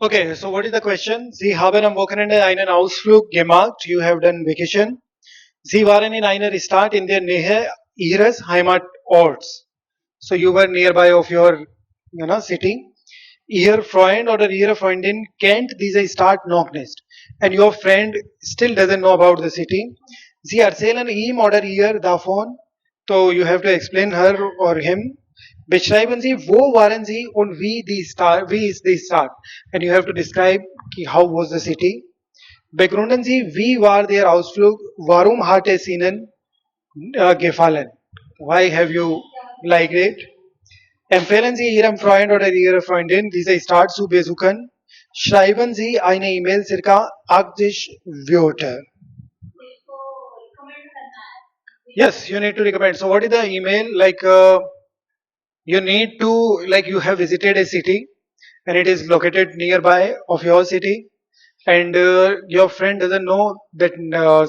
Okay, so what is the question? Sie haben am Wochenende einen Ausflug gemacht. You have done vacation. Sie waren in einer Stadt in der Nähe Ihres Heimatorts. So you were nearby of your, city. Ihr Freund oder Ihre Freundin kennt diese Stadt noch nicht. And your friend still doesn't know about the city. Sie erzählen ihm oder ihr davon. So you have to explain her or him. Beschreiben Sie, wo waren Sie und wie ist die Stadt? And you have to describe how was the city. Begründen Sie, wie war der Ausflug? Warum hat es Ihnen gefallen? Why have you liked it? Empfehlen Sie Ihrem Freund oder Ihrer Freundin, diese Stadt zu besuchen. Schreiben Sie eine E-Mail circa 80 Wörter. Yes, you need to recommend. So what is the email? You need to, you have visited a city and it is located nearby of your city, and your friend doesn't know that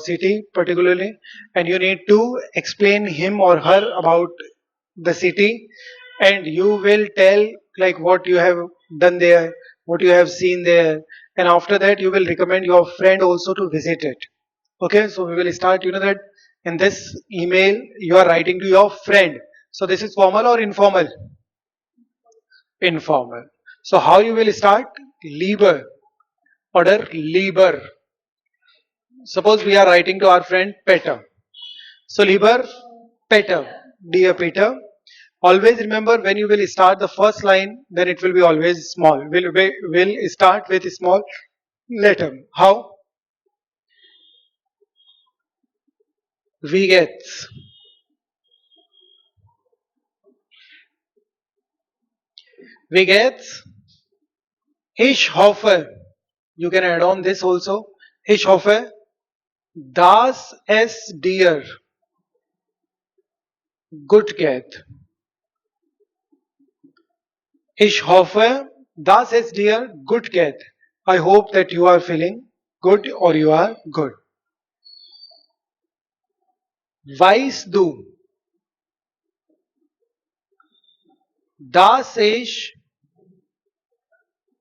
city particularly, and you need to explain him or her about the city, and you will tell like what you have done there, what you have seen there, and after that you will recommend your friend also to visit it. Okay, so we will start, that in this email you are writing to your friend. So this is formal or informal? Informal. So how you will start? Lieber. Order lieber. Suppose we are writing to our friend Peter. So lieber Peter, dear Peter. Always remember when you will start the first line, then it will be always small. Will start with a small letter. How? Wie geht's? Wie geht's? Ich hoffe. You can add on this also. Ich hoffe, dass es dir gut geht. Ich hoffe, dass es dir gut geht. I hope that you are feeling good or you are good. Weißt du, dass ich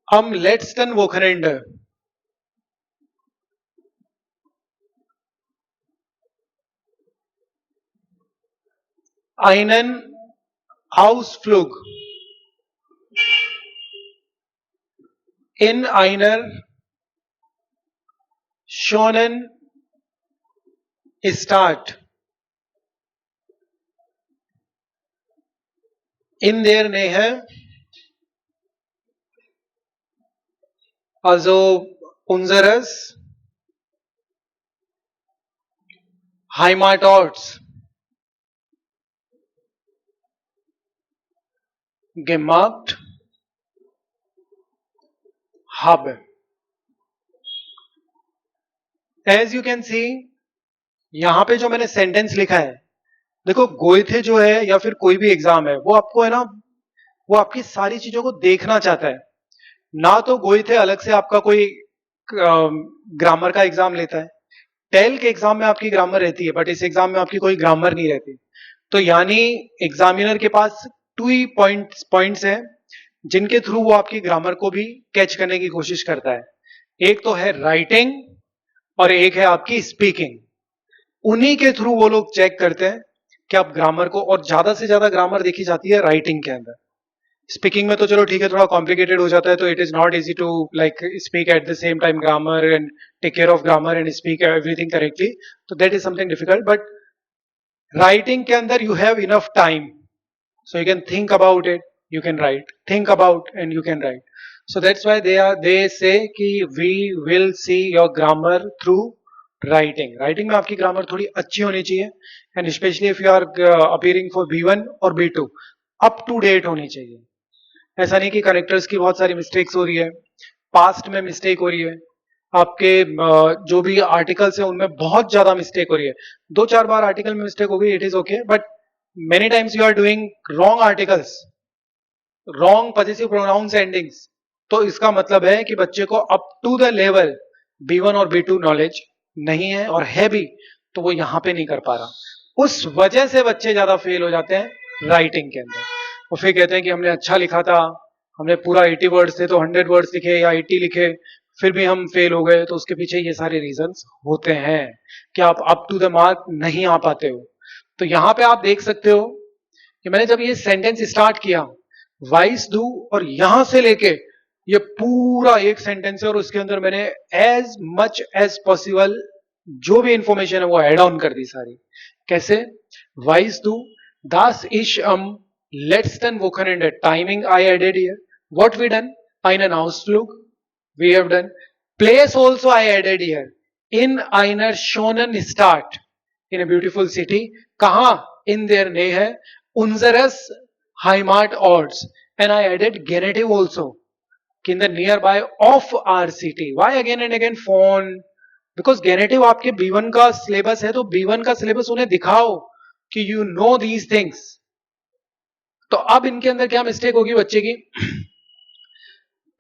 am letzten Wochenende einen Ausflug in einer schönen Stadt in der Nähe, also unseres Heimatorts gemacht habe. As you can see, यहाँ पे जो मैंने sentence लिखा है, देखो गोइथे जो है या फिर कोई भी एग्जाम है, वो आपको है ना, वो आपकी सारी चीजों को देखना चाहता है ना। तो गोइथे अलग से आपका कोई ग्रामर का एग्जाम लेता है। टेल के एग्जाम में आपकी ग्रामर रहती है, बट इस एग्जाम में आपकी कोई ग्रामर नहीं रहती। तो यानी एग्जामिनर के पास टू ही पॉइंट्स है जिनके थ्रू वो आपकी ग्रामर को भी कैच करने की कोशिश करता है। एक तो है राइटिंग और एक है आपकी स्पीकिंग। उन्हीं के थ्रू वो लोग चेक करते हैं कि आप ग्रामर को, और ज्यादा से ज्यादा ग्रामर देखी जाती है राइटिंग के अंदर। स्पीकिंग में तो चलो ठीक है, थोड़ा कॉम्प्लिकेटेड हो जाता है, तो it is not easy to like speak at the same time grammar and take care of grammar and speak everything correctly, तो that is something difficult. But writing के अंदर you have enough time, so you can think about it, you can write, think about and you can write. So that's why they say कि we will see your grammar through writing. Writing में आपकी grammar थोड़ी अच्छी होनी चाहिए, and especially if you are appearing for B1 और B2, up to date होनी चाहिए। ऐसा नहीं कि करेक्टर्स की बहुत सारी मिस्टेक्स हो रही है, पास्ट में मिस्टेक हो रही है, आपके जो भी आर्टिकल्स है उनमें बहुत ज्यादा मिस्टेक हो रही है। दो चार बार आर्टिकल में मिस्टेक हो गई, it is okay, but many times you are doing wrong articles, wrong possessive pronouns endings, तो इसका मतलब है कि बच्चे को up to the level B1 और B2 नॉलेज नहीं है, और है भी तो वो यहां पे नहीं कर पा रहा। उस वजह से बच्चे ज्यादा फेल हो जाते हैं राइटिंग के अंदर। वो फिर कहते हैं कि हमने अच्छा लिखा था, हमने पूरा 80 वर्ड्स थे तो 100 वर्ड्स लिखे या 80 लिखे, फिर भी हम फेल हो गए, तो उसके पीछे ये सारे रीजंस होते हैं कि आप अप टू द मार्क नहीं आ पाते हो। तो यहां पे आप देख सकते हो कि मैंने जब ये सेंटेंस स्टार्ट किया वाइस डू, और यहां से लेके ये पूरा एक सेंटेंस है और उसके अंदर मैंने एज मच एज पॉसिबल जो भी इंफॉर्मेशन है वो एड ऑन कर दी सारी। कैसे? Vice do, das ich am letzten Wochenende, timing I added here, what we done, einen Ausflug we have done, place also I added here, in einer schönen Stadt, in a beautiful city, kaha, in their Nähe, unseres Heimatorts, and I added genitive also, in the nearby of our city. Why again and again phone? Because genitive आपके B1 का syllabus है, तो B1 का syllabus उन्हें दिखाओ कि you know these things. तो अब इनके अंदर क्या मिस्टेक होगी बच्चे की?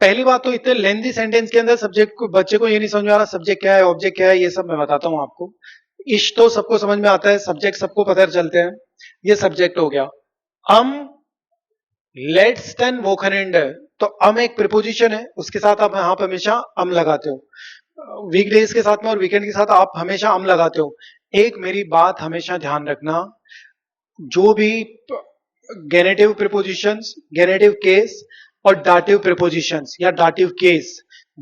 पहली बात तो इतने लेंथी सेंटेंस के अंदर सब्जेक्ट को, बच्चे को ये नहीं समझ में आ रहा सब्जेक्ट क्या है, ऑब्जेक्ट क्या है, ये सब मैं बताता हूं आपको। इश तो सबको समझ में आता है, सब्जेक्ट सबको पता चलते हैं, ये सब्जेक्ट हो गया। लेट्स देन वोकनेंड, तो एक प्रिपोजिशन है, उसके साथ आप यहां पर हमेशा लगाते हो। वीकडेज के साथ में और वीकेंड के साथ आप हमेशा लगाते हो। एक मेरी बात हमेशा ध्यान रखना, जो भी गेनेटिव प्रिपोजिशंस, गेनेटिव केस और डाटिव प्रिपोजिशंस या डाटिव केस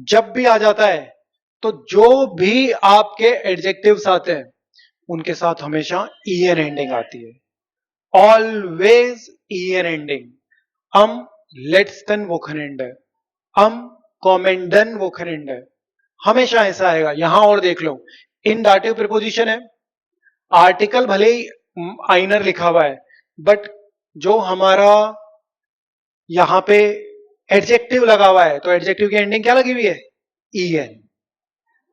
जब भी आ जाता है, तो जो भी आपके एडजेक्टिव्स आते हैं उनके साथ हमेशा ईएन एंडिंग आती है, ऑलवेज ईएन एंडिंग। लेट्सन वोकनेंड, कॉमेंडन वोकनेंड, हमेशा ऐसा आएगा। यहां और देख लो, इन डाटिव प्रिपोजिशन है, आर्टिकल भले ही आइनर लिखा हुआ है, बट जो हमारा यहां पे एडजेक्टिव लगा हुआ है, तो एडजेक्टिव की एंडिंग क्या लगी हुई है? ईएन।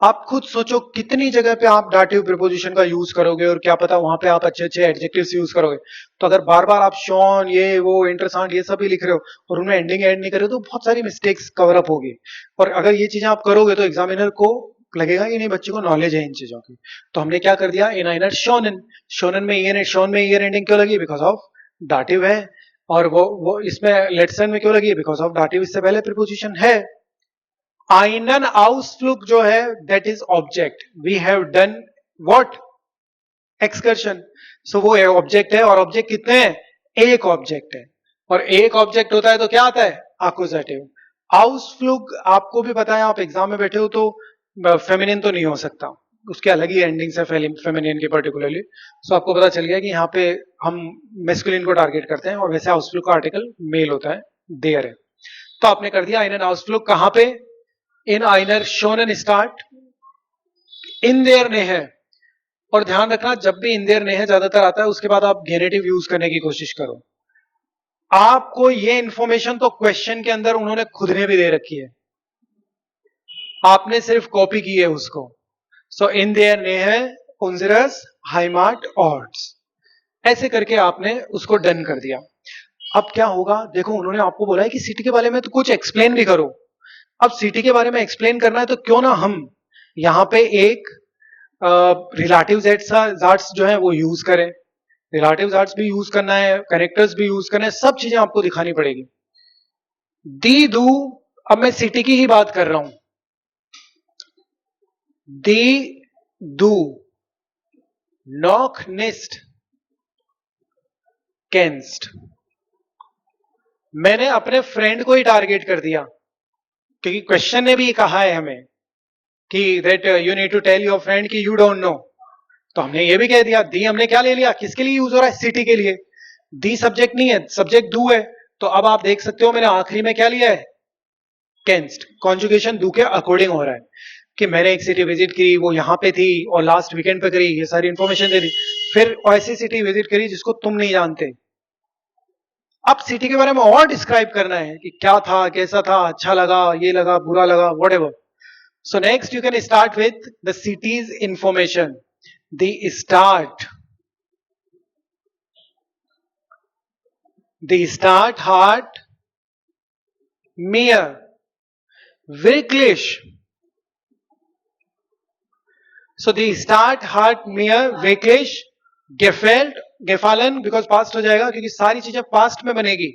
आप खुद सोचो कितनी जगह पे आप डाटिव प्रिपोजिशन का यूज करोगे, और क्या पता वहां पे आप अच्छे अच्छे एडजेक्टिव्स यूज करोगे। तो अगर बार बार आप शॉन, ये वो, इंटरेस्टेंट, ये सब भी लिख रहे हो और उनमें एंडिंग ऐड नहीं कर रहे हो, तो बहुत सारी मिस्टेक्स कवर अप होगी। और अगर ये चीजें आप करोगे तो एग्जामिनर को लगेगा कि नहीं, बच्चे को नॉलेज है इन चीजों की। तो हमने क्या कर दिया, इन आइनर शोनन, शोनन में ईएन, शॉन में ईएन एंडिंग क्यों लगी? बिकॉज ऑफ डाटिव है। और वो इसमें लेट्सन में क्यों लगी? बिकॉज ऑफ डाटिव, इससे पहले प्रिपोजिशन है। einen Ausflug जो है, that is object, we have done what? excursion। so वो ऑब्जेक्ट है, और ऑब्जेक्ट कितने हैं? एक ऑब्जेक्ट है, और एक ऑब्जेक्ट होता है तो क्या आता है? एक्यूजेटिव। Ausflug आपको भी पता है, आप एग्जाम में बैठे हो तो फेमिनिन तो नहीं हो सकता, उसके अलग ही एंडिंग्स है फेमिनिन की पर्टिकुलरली। सो आपको पता चल गया कि यहाँ पे हम मेस्कुलिन को टारगेट करते हैं, और वैसे Ausflug का आर्टिकल मेल होता है, देयर है। तो आपने कर दिया einen Ausflug, कहां पे? इन आइनर शोनन स्टार्ट, इन देयर ने है। और ध्यान रखना, जब भी इन देयर ने है ज्यादातर आता है, उसके बाद आप गेनेटिव यूज करने की कोशिश करो। आपको ये इंफॉर्मेशन तो क्वेश्चन के अंदर उन्होंने खुद ने भी दे रखी है, आपने सिर्फ कॉपी की है उसको। सो इन देयर ने है उनजरस हाइमार्ट ऑर्ड्स, ऐसे करके आपने उसको डन कर दिया। अब क्या होगा देखो, उन्होंने आपको बोला है कि सिटी के बारे में तो कुछ एक्सप्लेन भी करो। अब सिटी के बारे में एक्सप्लेन करना है तो क्यों ना हम यहां पे एक रिलेटिव जाट्स जो है वो यूज करें, रिलेटिव जाट्स भी यूज करना है, करेक्टर्स भी यूज करना है, सब चीजें आपको दिखानी पड़ेगी। दी दू, अब मैं सिटी की ही बात कर रहा हूं। दी दू, नॉक निस्ट, केंस्ट, मैंने अपने फ्रेंड को ही टारगेट कर दिया, क्योंकि क्वेश्चन ने भी कहा है हमें कि that you need to tell your friend कि यू डोंट नो। तो हमने ये भी कह दिया, दी हमने क्या ले लिया, किसके लिए यूज हो रहा है? सिटी के लिए। दी सब्जेक्ट नहीं है, सब्जेक्ट दू है। तो अब आप देख सकते हो मैंने आखिरी में क्या लिया है? केंस्ट। कॉन्जुगेशन दू के अकॉर्डिंग हो रहा है कि मैंने एक सिटी विजिट की, वो यहां पे थी और लास्ट वीकेंड पे करी, ये सारी इंफॉर्मेशन दे दी। फिर ऐसी सिटी विजिट करी जिसको तुम नहीं जानते। अब सिटी के बारे में और डिस्क्राइब करना है कि क्या था, कैसा था, अच्छा लगा, ये लगा, बुरा लगा, whatever. So next you can start with the city's information. The start heart, mir, wirklich. So the start heart, mir, wirklich, gefällt, gefallen, because past हो जाएगा क्योंकि सारी चीजें past में बनेगी।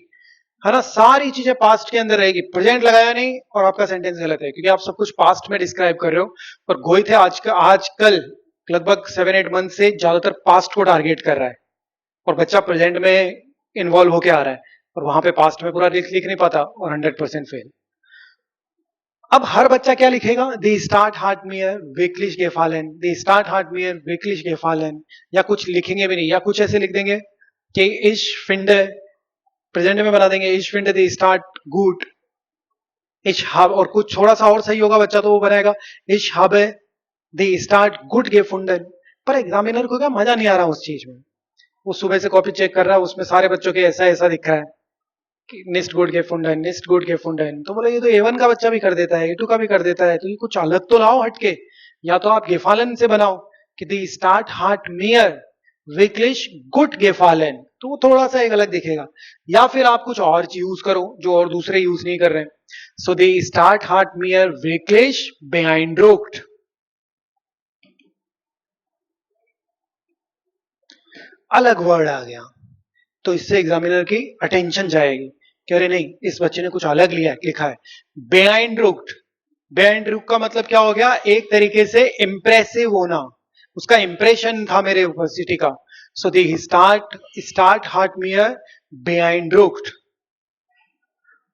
है ना, सारी चीजें पास्ट के अंदर रहेगी, प्रेजेंट लगाया नहीं और आपका सेंटेंस गलत है, क्योंकि आप सब कुछ पास्ट में डिस्क्राइब कर रहे हो। और गोइथे आजकल लगभग 7-8 मंथ से ज्यादातर पास्ट को टारगेट कर रहा है, और बच्चा प्रेजेंट में इन्वॉल्व होके आ रहा है, और वहां पे पास्ट में पूरा लिख नहीं पाता और 100% फेल। अब हर बच्चा क्या लिखेगा, दी स्टार्ट हार्ट मियर विकलिश गेफालन, दी स्टार्ट हार्ट मियर विकलिश गेफालन, या कुछ लिखेंगे भी नहीं, या कुछ ऐसे लिख देंगे कि इश फिंड, प्रेजेंट में बना देंगे इश फिंड दी स्टार्ट गुड इश हब, और कुछ थोड़ा सा और सही होगा बच्चा तो वो बनाएगा इश हब दी स्टार्ट गुड गेफुंडन। पर एग्जामिनर को क्या मजा नहीं आ रहा उस चीज में, वो सुबह से कॉपी चेक कर रहा है, उसमें सारे बच्चों के ऐसा ऐसा दिख रहा है कि निस्ट गुड गेफुंडन, निस्ट गुड गेफुंडन, तो बोले ये तो A1 का बच्चा भी कर देता है, A2 का भी कर देता है, तो ये कुछ अलग तो लाओ हटके, या तो आप गेफालन से बनाओ कि दी स्टार्ट हार्ट मियर विकलिश गुड गेफालन, तो वो थोड़ा सा एक अलग दिखेगा, या फिर आप कुछ और यूज करो जो और दूसरे यूज नहीं कर रहे हैं। सो दी स्टार्ट हार्ट मियर विकलिश बेआइंड्रुक्ट, अलग वर्ड आ गया, तो इससे एग्जामिनर की अटेंशन जाएगी कि अरे नहीं, इस बच्चे ने कुछ अलग लिखा है। बेआइंड्रुक्ट, बेआइंड्रुक्ट का मतलब क्या हो गया, एक तरीके से इंप्रेसिव होना, उसका इंप्रेशन था मेरे ऊपर सिटी का। सो दी स्टार्ट हार्ट मियर बेआइंड्रुक्ट।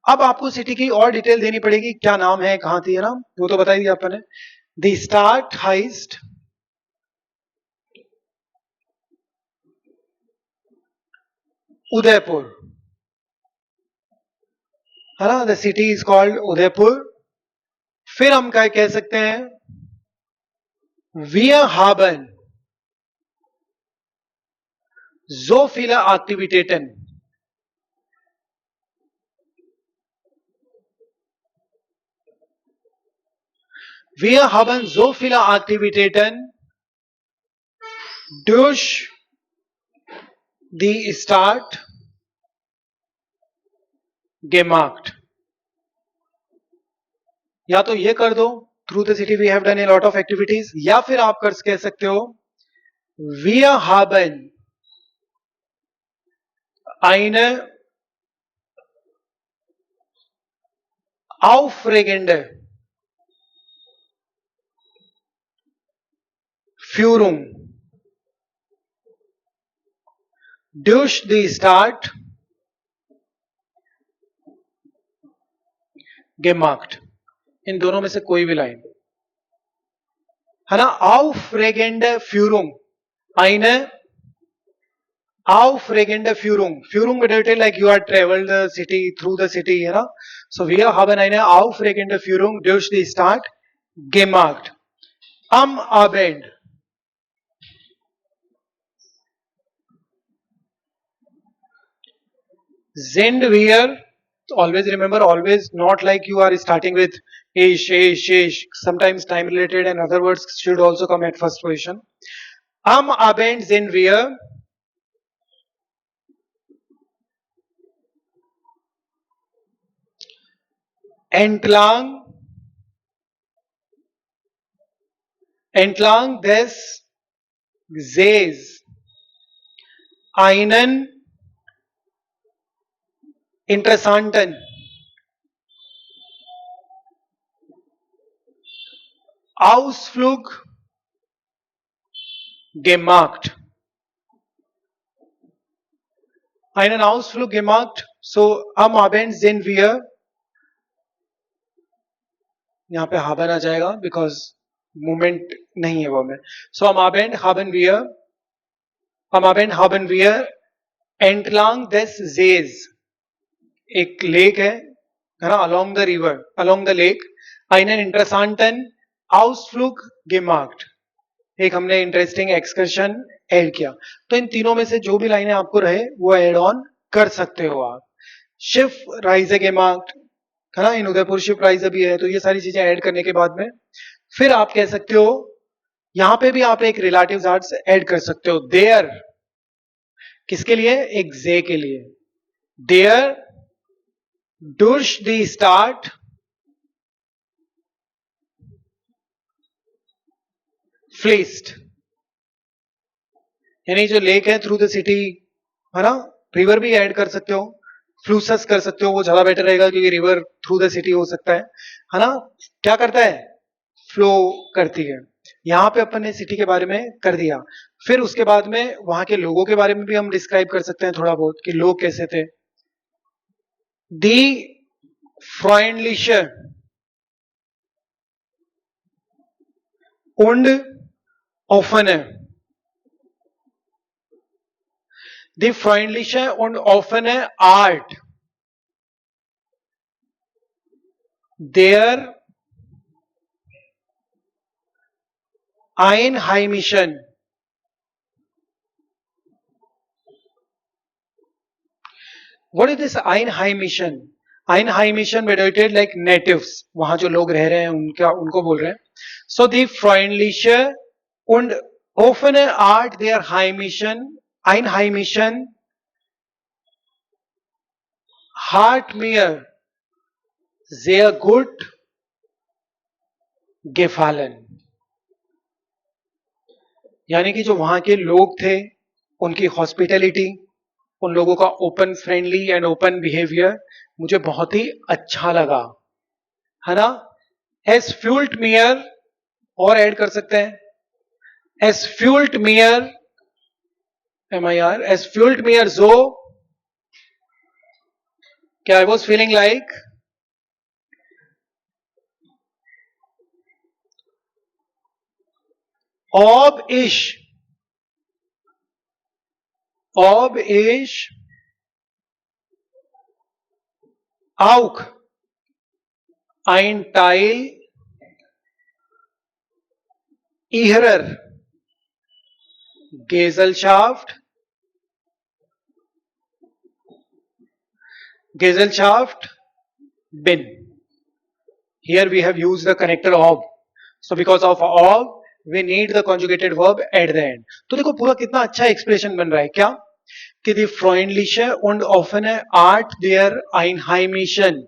अब आपको सिटी की और डिटेल देनी पड़ेगी, क्या नाम है, कहां थी, है ना, वो तो बताई दिया आपने। दी स्टार्ट हाइस्ट उदयपुर, है ना, the city is called Udaipur. फिर हम क्या कह सकते हैं, Wir haben so viele Aktivitäten. Wir haben so viele Aktivitäten durch die Stadt gemacht. या तो ये कर दो, through the city we have done a lot of activities, या फिर आप कह सकते हो Wir haben eine aufregende Führung durch die Stadt gemacht. इन दोनों में से कोई भी लाइन, है ना, aufregende Führung, eine aufregende Führung, Führung bedeutet like you are traveled the city, through the city, है ना, so wir haben eine aufregende Führung durch die Stadt gemacht. Am Abend sind wir, always remember, always not like you are starting with ish, sometimes time related and other words should also come at first position. Am Abend sind wir entlang des Sees einen interessanten Ausflug gemacht. Einen Ausflug gemacht. So am Abend sind wir, यहाँ पे haben आ जाएगा because movement नहीं है वो में. So am Abend haben wir entlang des Sees, एक lake है ना, along the river, along the lake, einen interessanten Ausflug gemacht, एक हमने इंटरेस्टिंग एक्सकर्शन ऐड किया. तो इन तीनों में से जो भी लाइनें आपको रहे वो ऐड ऑन कर सकते हो आप. शिफ राइज gemacht, है ना, इन उदयपुर शिप राइज भी है, तो ये सारी चीजें ऐड करने के बाद में फिर आप कह सकते हो, यहां पे भी आप एक रिलेटिव्स आर्ट्स ऐड कर सकते हो. देयर किसके लिए, एक जे के लिए. There durch die Stadt fließt, यानी जो लेक है थ्रू द सिटी, है ना, रिवर भी ऐड कर सकते हो, फ्लूसस कर सकते हो, वो ज्यादा बेटर रहेगा क्योंकि रिवर थ्रू द सिटी हो सकता है ना। क्या करता है, फ्लो करती है। यहाँ पे अपन ने सिटी के बारे में कर दिया। फिर उसके बाद में वहां के लोगों के बारे में भी हम डिस्क्राइब कर सकते हैं थोड़ा बहुत कि लोग कैसे थे। दी फ्रॉइंडलिशर und offene. Die freundliche und offene Art der Einheimischen. What is this Einheimischen? Einheimischen bedeutet like natives, वहां जो लोग रह रहे हैं उनको बोल रहे हैं. So die freundliche und offene Art der Einheimischen hat mir sehr gut gefallen. यानी कि जो वहां के लोग थे, उनकी हॉस्पिटैलिटी, उन लोगों का open friendly and open behaviour मुझे बहुत ही अच्छा लगा, है ना। एस फ्यूल्ट मियर, और ऐड कर सकते हैं, एस फ्यूल्ट मियर MIR, एस फ्यूल्ट मियर जो क्या I was feeling like ob ich auch ein Teil ihrer Gesellschaft bin. Here we have used the connector ob. So because of ob, we need the conjugated verb at the end. तो देखो पूरा कितना अच्छा expression बन रहा है क्या, कि die freundliche und offene Art der Einheimischen,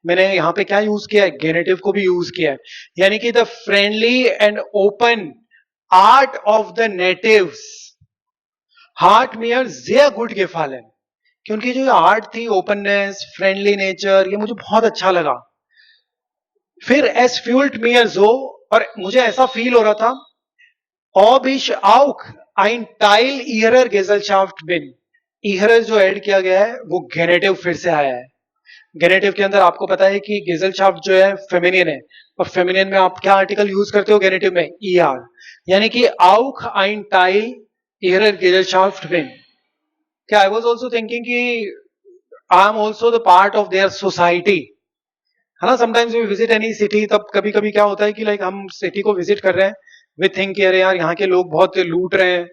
मैंने यहाँ पे क्या यूज किया है, गेनेटिव को भी यूज किया है, यानी कि the friendly and open art of the natives heart मियर sehr gut gefallen, कि उनकी जो आर्ट थी, ओपननेस, फ्रेंडली नेचर, ये मुझे बहुत अच्छा लगा. फिर एस फ्यूल्ट मियर जो, और मुझे ऐसा फील हो रहा था, ob ich auch ein Teil ihrer Gesellschaft bin. ihrer जो ऐड किया गया है वो गेनेटिव फिर से आया है. गेनेटिव के अंदर आपको पता है कि गेजलशाफ्ट जो है फेमिनियन है, और फेमिनियन में आप क्या आर्टिकल यूज करते हो गेनेटिव में, ER, यानी कि auch ein Teil ihrer Gesellschaft bin. क्या आई वॉज ऑल्सो थिंकिंग कि I am also the part of their society, है ना. Sometimes we visit any city, तब कभी कभी क्या होता है कि लाइक हम सिटी को विजिट कर रहे हैं, वी थिंक अरे यार यहाँ के लोग बहुत लूट रहे हैं,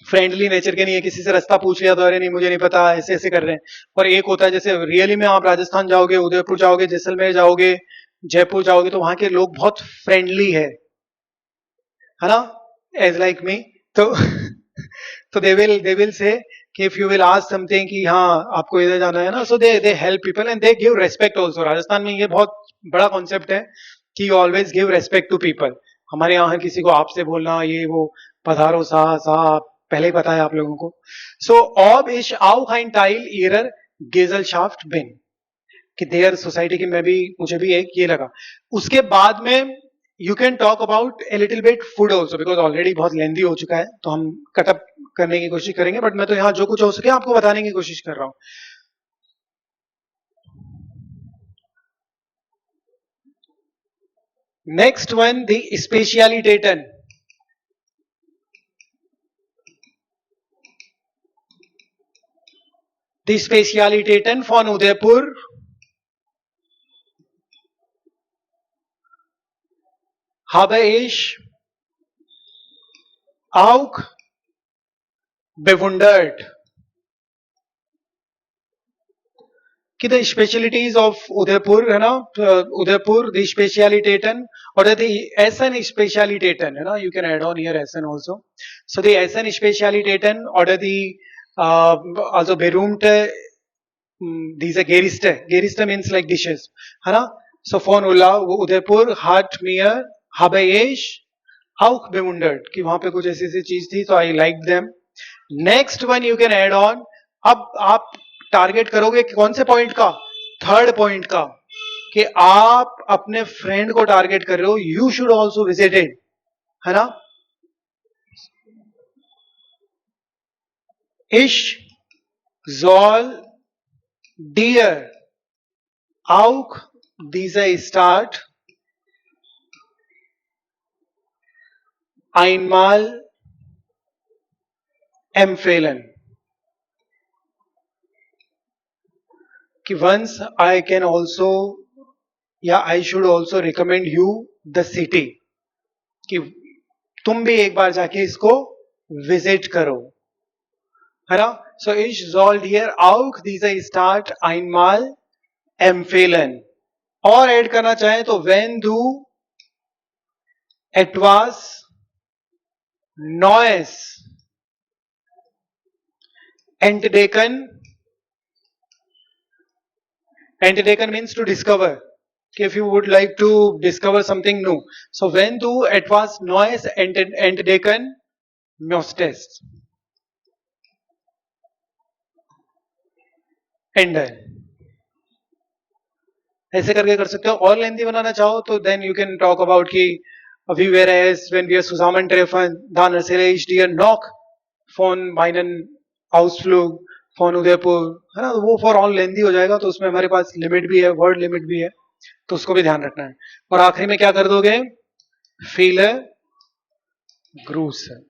फ्रेंडली नेचर के नहीं है, किसी से रास्ता पूछ लिया तो अरे नहीं मुझे नहीं पता, ऐसे ऐसे कर रहे हैं. और एक होता है जैसे रियली में आप राजस्थान जाओगे, उदयपुर जाओगे, जैसलमेर जाओगे, जयपुर जाओगे, तो वहां के लोग बहुत फ्रेंडली है ना, एज लाइक मी. तो तो दे विल से कि if you will ask something कि हाँ आपको इधर जाना है ना, so they help people and they give respect also. Rajasthan में ये बहुत बड़ा कॉन्सेप्ट है कि you always give respect to people. हमारे यहाँ किसी को आपसे बोलना, ये वो, पधारो साहब, पहले ही पता है आप लोगों को. सो ob ich auch ein Teil ihrer Gesellschaft bin, कि देयर सोसाइटी की मैं भी, मुझे भी एक ये लगा. उसके बाद में you can talk about a little bit food also, because already बहुत लेंदी हो चुका है, तो हम कटअप करने की कोशिश करेंगे, बट मैं तो यहाँ जो कुछ हो सके आपको बताने की कोशिश कर रहा हूं. नेक्स्ट वन, द स्पेशलिटेटन. Die Spezialitäten von Udaipur habe ich auch bewundert. कि the specialties of Udaipur, है ना, Udaipur, the Spezialitäten, or the Essen Spezialitäten, है ना, you can add on here Essen also. So the Essen Spezialitäten oder die also berühmte, diese Gerichte means like dishes, है ना. So von Udaipur hat mir, habe ich auch bewundert, कि वहां पे कुछ ऐसी ऐसी चीज थी, so I liked them. Next one you can add on. अब आप टारगेट करोगे कौन से पॉइंट का, थर्ड पॉइंट का, कि आप अपने फ्रेंड को टारगेट कर रहे हो, you should also visit it, है ना. इश soll dir auch diese Stadt einmal empfehlen? कि once I can also या I should also recommend you the city, कि तुम भी एक बार जाके इसको विजिट करो, है ना. So ich soll dir auch diese Stadt einmal empfehlen. और ऐड करना चाहे तो when du etwas Neues entdecken, entdecken means to discover, if you would like to discover something new, so when du etwas Neues entdecken möchtest, एंडर, ऐसे करके कर सकते हो. और लेंथी बनाना चाहो तो then you can talk about कि wie wäre es wenn wir zusammentreffen, dann erzähle ich dir noch von meinen Ausflug von Udaipur, है ना. वो फॉर ऑल लेंथी हो जाएगा, तो उसमें हमारे पास लिमिट भी है, वर्ड लिमिट भी है, तो उसको भी ध्यान रखना है. और आखिरी में क्या कर दोगे, viele Grüße.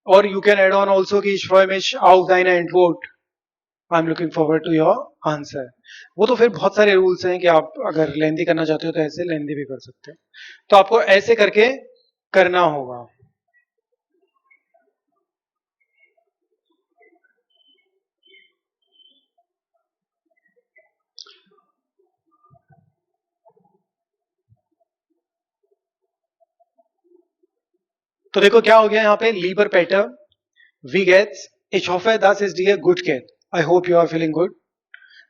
और you can add on also कि ich freue mich auf deine Antwort, I am looking forward to your answer. वो तो फिर बहुत सारे रूल्स हैं कि आप अगर लेंदी करना चाहते हो तो ऐसे लेंदी भी कर सकते हो, तो आपको ऐसे करके करना होगा. तो देखो क्या हो गया यहाँ पे, लीबर पैटर वी गेट्स ich hoffe das ist dir gut geht, I hope you are feeling good.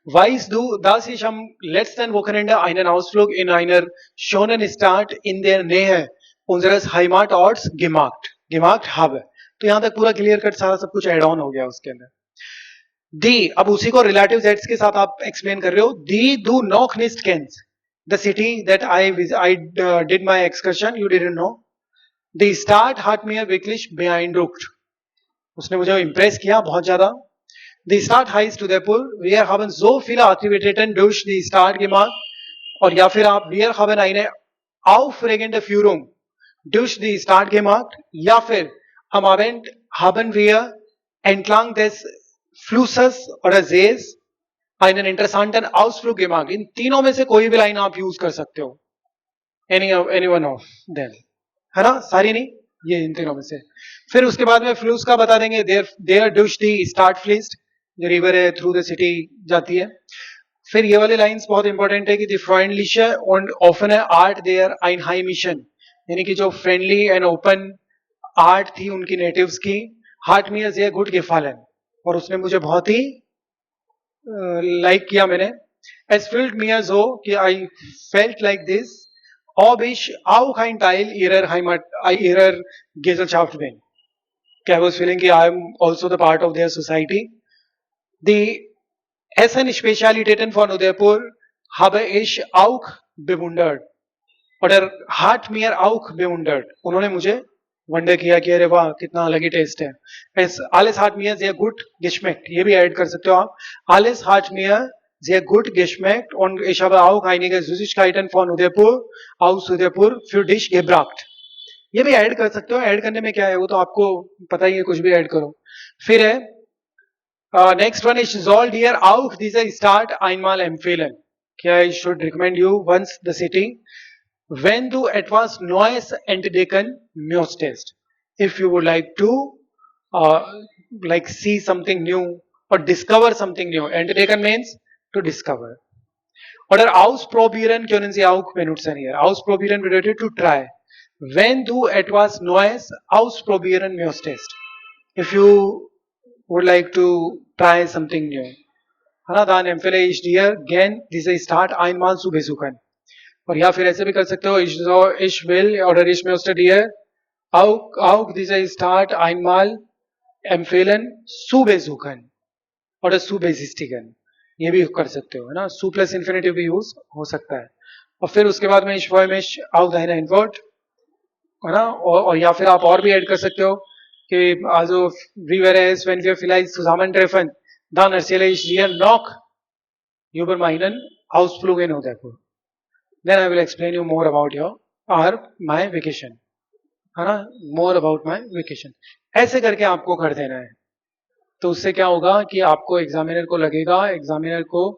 Weißt du, dass ich am letzten Wochenende einen Ausflug in einer schönen Stadt in der Nähe unseres Heimatorts gemacht habe. तो यहां तक पूरा clear cut सारा सब कुछ add on हो गया उसके अंदर. दी, अब उसी को रिलेटिव जेट्स के साथ आप एक्सप्लेन कर रहे हो. दी दू नॉक निस्ट केंस the city that I did my excursion, you didn't know. दी स्टार्ट हार्ट मियर विकलिश बेआइंडरुक्ट, उसने मुझे इम्प्रेस किया बहुत ज्यादा. Die Stadt heißt Udaipur. Wir haben so viele Aktivitäten durch die Stadt gemacht. और या फिर आप wir haben eine aufregende Führung durch die Stadt gemacht. या फिर am Abend haben wir entlang des Flusses oder Sees einen interessanten Ausflug gemacht. इन तीनों में से कोई भी लाइन आप यूज कर सकते हो. Any one of them, है ना, सारी नहीं, ये इन तीनों में से. फिर उसके बाद में फ्लूस का बता देंगे. There durch die Stadt fließt, जो रिवर है थ्रू द सिटी जाती है. फिर ये वाली लाइंस बहुत इंपॉर्टेंट है कि दी फ्रेंडलिश und offene Art der Einheimischen, यानी कि जो फ्रेंडली एंड ओपन आर्ट थी उनकी नेटिव्स की, heart mir sehr gut gefallen, और उसने मुझे बहुत ही लाइक किया मैंने. Es fühlt mir so कि I felt like this, ob ich auch ein Teil ihrer Gesellschaft bin, कि I was feeling कि I am also the part of their society. Die Essen-Spezialitäten von Udaipur habe ich auch bewundert, oder hat mir auch bewundert, उन्होंने मुझे wonder किया कि अरे वाह कितना अलग ही टेस्ट है. alles hat mir sehr gut geschmeckt, ये भी ऐड कर सकते हो आप. alles hat mir sehr gut geschmeckt und ich habe auch einige Süßigkeiten von Udaipur aus Udaipur für dich gebracht. ये भी ऐड कर सकते हो. ऐड करने में क्या है, वो तो आपको पता ही है, कुछ भी ऐड करो. फिर है next one is soll dir auch diese Stadt einmal empfehlen, क्या I should recommend you once the city. Wenn du etwas Neues entdecken möchtest, if you would like to like see something new or discover something new. Entdecken means to discover. Oder ausprobieren können Sie auch benutzen hier. Ausprobieren bedeutet to try. Wenn du etwas Neues ausprobieren möchtest, if you would like to try something new, है ना, dann empfehle ich dir gern diese Stadt einmal zu besuchen. और या फिर ऐसे भी कर सकते हो, ich will oder ich möchte dir auch diese Stadt einmal empfehlen zu besuchen. और सू बेसिस टिकन, ये भी कर सकते हो, है ना। सू प्लस इन्फिनेटिव भी यूज हो सकता है। और फिर उसके बाद में इश आउ दाइन इन्वर्ट, है ना। और या फिर आप और भी ऐड कर सकते हो कि also wie wäre es, wenn wir vielleicht zusammentreffen, dann erzähle ich dir noch über meinen Ausflug in Udaipur, then I will explain you more about your or my vacation, है ना, more about my vacation। ऐसे करके आपको कर देना है। तो उससे क्या होगा कि आपको एग्जामिनर को लगेगा, एग्जामिनर को,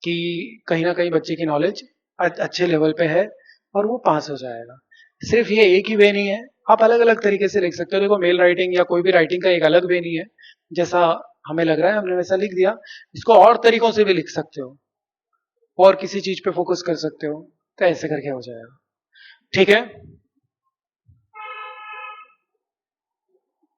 कि कहीं ना कहीं बच्चे की नॉलेज अच्छे लेवल पे है और वो पास हो जाएगा। सिर्फ ये एक ही वे नहीं है, आप अलग अलग तरीके से लिख सकते हो। देखो मेल राइटिंग या कोई भी राइटिंग का एक अलग वे नहीं है, जैसा हमें लग रहा है हमने वैसा लिख दिया। इसको और तरीकों से भी लिख सकते हो और किसी चीज पे फोकस कर सकते हो, तो ऐसे करके हो जाएगा। ठीक है।